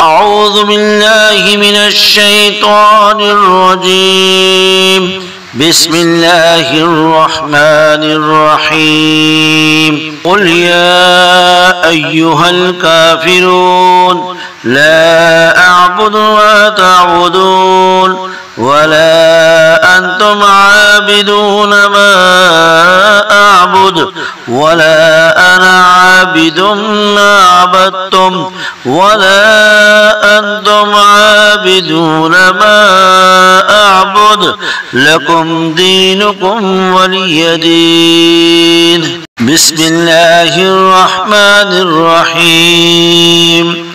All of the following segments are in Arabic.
أعوذ بالله من الشيطان الرجيم. بسم الله الرحمن الرحيم. قل يا أيها الكافرون لا أعبد ما تعبدون ولا أنتم عابدون ما أعبد ولا أنا عابد ما عبدتم ولا أنتم عابدون ما أعبد لكم دينكم ولي دين. بسم الله الرحمن الرحيم.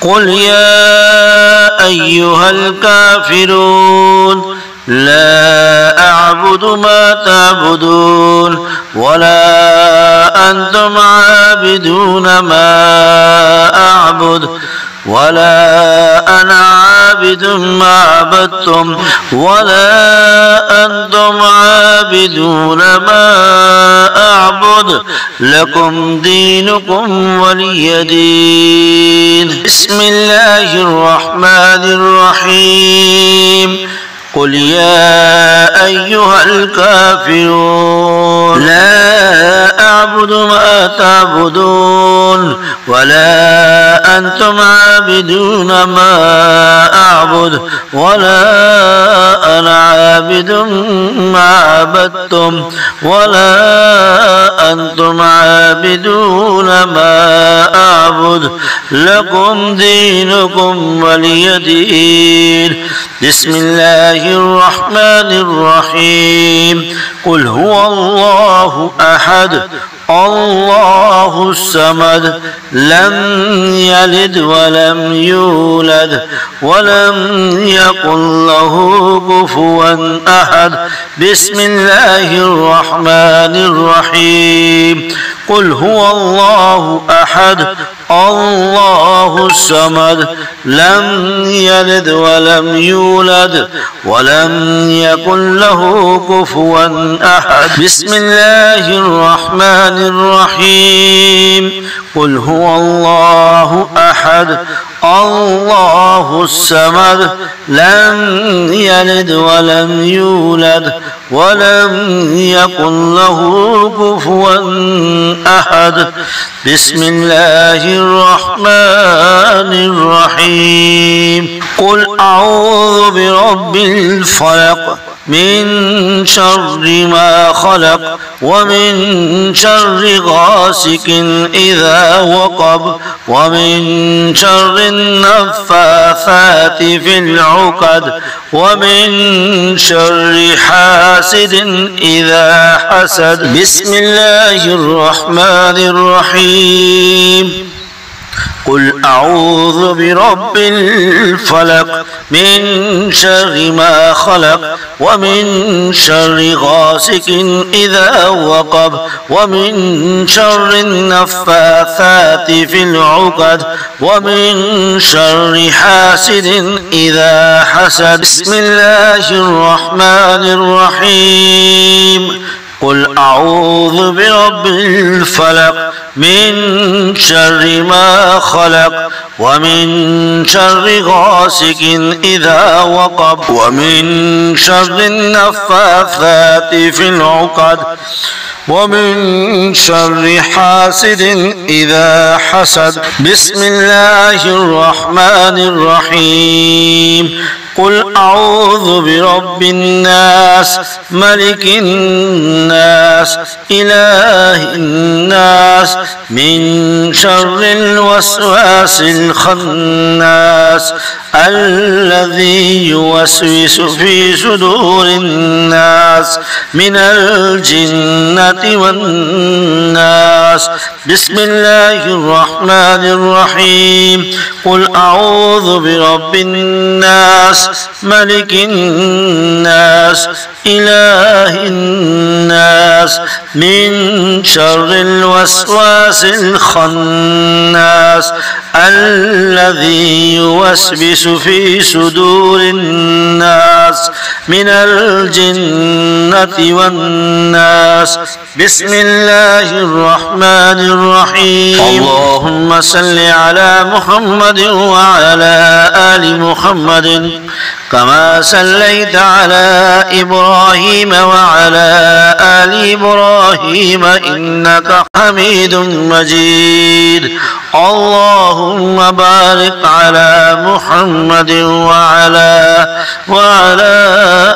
قل يا أيها الكافرون لا أعبد ما تعبدون ولا أنتم عابدون ما أعبد ولا أنا عابد ما عبدتم ولا أنتم عابدون ما أعبد لكم دينكم ولي دين. بسم الله الرحمن الرحيم. قل يا أيها الكافرون لا أعبد ما تعبدون ولا أنتم عابدون ما أعبد ولا أنا عابد ما عبدتم ولا أنتم عابدون ما أعبد لكم دينكم ولي دين. بسم الله الرحمن الرحيم. قل هو الله أحد الله الصمد لم يلد ولم يولد ولم يكن له كفوا أحد. بسم الله الرحمن الرحيم. قل هو الله أحد الله الصمد لم يلد ولم يولد ولم يكن له كفوا أحد. بسم الله الرحمن الرحيم. قل هو الله أحد الله الصمد لم يلد ولم يولد ولم يكن له كفوا أحد. بسم الله الرحمن الرحيم. قل أعوذ برب الفلق من شر ما خلق ومن شر غاسق إذا وقب ومن شر النفاثات في العقد ومن شر حاسد إذا حسد. بسم الله الرحمن الرحيم. قل أعوذ برب الفلق من شر ما خلق ومن شر غاسق إذا وقب ومن شر النفاثات في العقد ومن شر حاسد إذا حسد. بسم الله الرحمن الرحيم. قل أعوذ برب الفلق من شر ما خلق ومن شر غاسق إذا وقب ومن شر النفاثات في العقد ومن شر حاسد إذا حسد. بسم الله الرحمن الرحيم. قل أعوذ برب الناس ملك الناس إله الناس من شر الوسواس الخناس الذي يوسوس في صدور الناس من الجنة والناس. بسم الله الرحمن الرحيم. قل أعوذ برب الناس ملك الناس إله الناس من شر الوسواس الوسواس الخناس الذي يوسوس في صدور الناس من الجنة والناس. بسم الله الرحمن الرحيم. اللهم صل على محمد وعلى آل محمد كما صليت على إبراهيم وعلى آل إبراهيم إنك حميد مجيد. اللهم بارك على محمد وعلى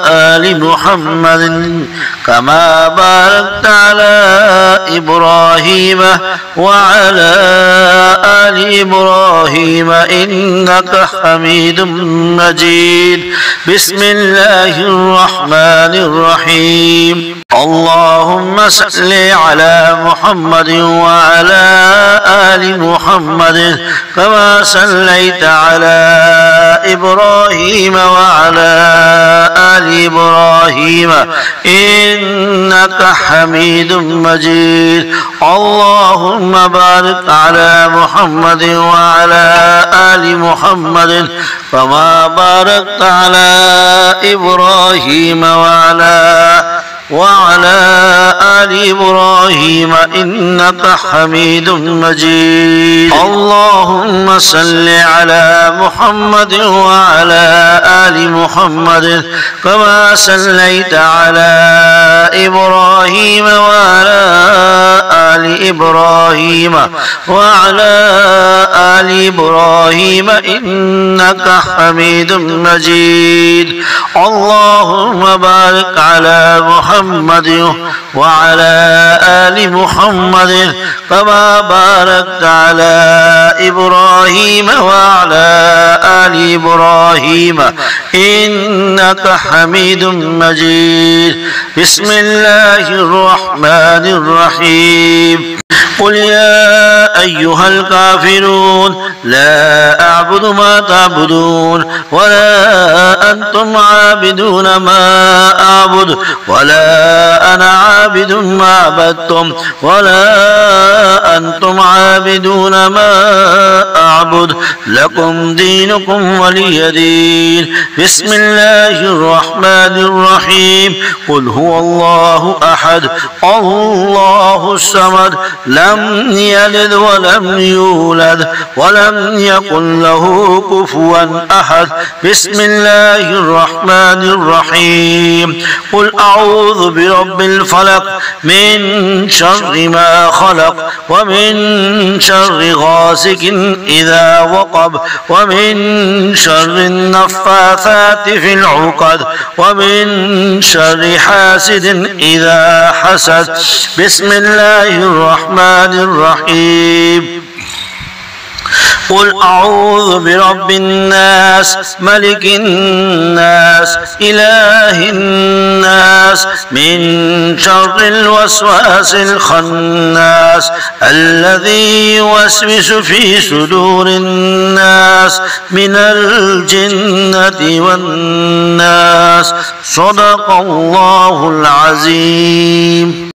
آل محمد كما باركت على إبراهيم وعلى آل إبراهيم إنك حميد مجيد. بسم الله الرحمن الرحيم. اللهم صل على محمد وعلى آل محمد كما صليت على إبراهيم وعلى آل إبراهيم إنك حميد مجيد. اللهم بارك على محمد وعلى آل محمد كما باركت على إبراهيم وعلى آل إبراهيم إنك حميد مجيد. اللهم صل على محمد وعلى آل محمد كما صليت على إبراهيم وعلى آل إبراهيم وعلى آل إبراهيم إنك حميد مجيد. اللهم بارك على محمد وعلى آل محمد كما باركت على إبراهيم وعلى آل إبراهيم إنك حميد مجيد. بسم الله الرحمن الرحيم. قل يا أيها الكافرون لا أعبد ما تعبدون ولا أنتم عابدون ما أعبد ولا أنا عابد ما عبدتم ولا أنتم عابدون ما أعبد لكم دينكم ولي دين. بسم الله الرحمن الرحيم. قل هو الله أحد الله الصمد لم يلد ولم يولد ولم يكن له كفوا أحد. بسم الله الرحمن الرحيم. قل أعوذ برب الفلق من شر ما خلق ومن شر غاسق إذا وقب ومن شر النفاثات في العقد ومن شر حاسد إذا حسد. بسم الله الرحمن الرحيم. قل أعوذ برب الناس ملك الناس إله الناس من شر الوسواس الخناس الذي يوسوس في صدور الناس من الجنة والناس. صدق الله العظيم.